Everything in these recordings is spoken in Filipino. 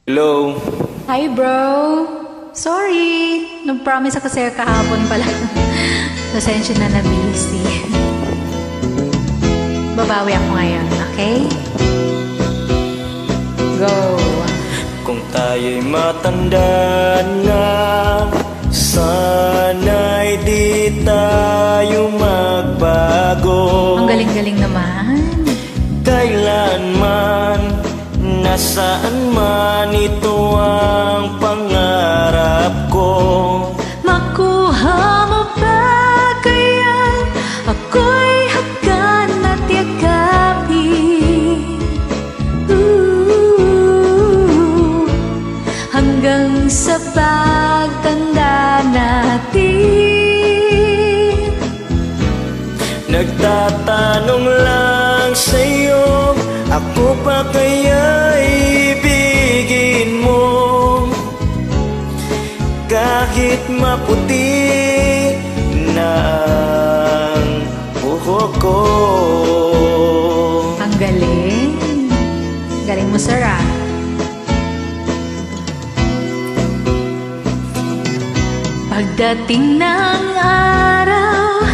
Hello? Hi bro! Sorry! Nag-promise ako sa'yo kahapon pala. Pasensya na busy. Babawi ako ngayon, okay? Go! Kung tayo'y matanda na, sana'y di tayo magbago. Ang galing-galing naman. Kailanman, nasaan man, ito ang pangarap ko. Makuha mo ba kaya ako'y hagan at yakapin? Hanggang sa pagtanda natin. Nagtatanong lang sa'yo, ako pa kaya ibigin mo? Kahit maputi na ang buhok ko. Ang galing. Galing mo, sir, ah. Pagdating ng araw,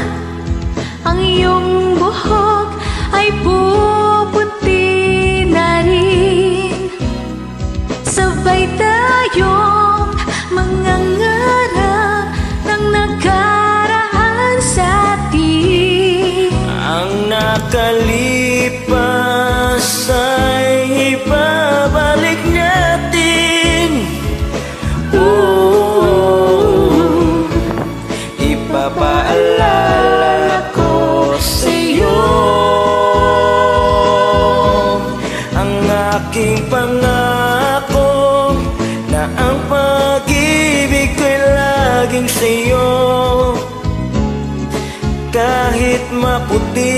ang iyong buhok ay puputi na rin. Sabay tayong mangangarap ng nakaraan sa atin. Ang nakalipas ay ibabalik natin. Ipapaalala ko sa'yo ang aking pangako, na ang pag-ibig ko'y laging sa'yo. Kahit maputi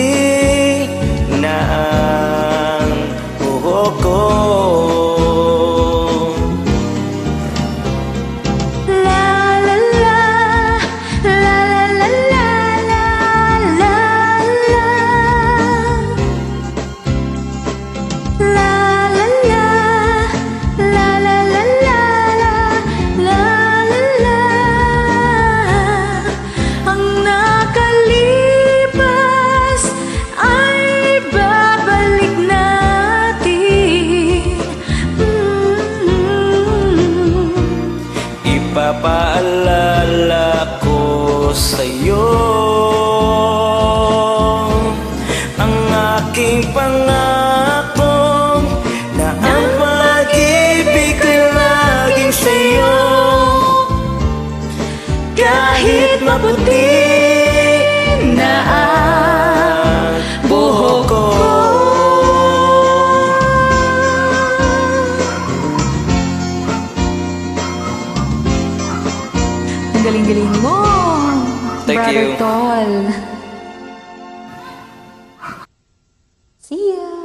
na ang buhok ko. Ipapaalala ko sa'yo ang aking pangako, na ang pag-ibig ko'y laging sa'yo. Kahit maputi na ang buhok ko. Ang galing-galing mo, Thank Brother you. Tol. See ya!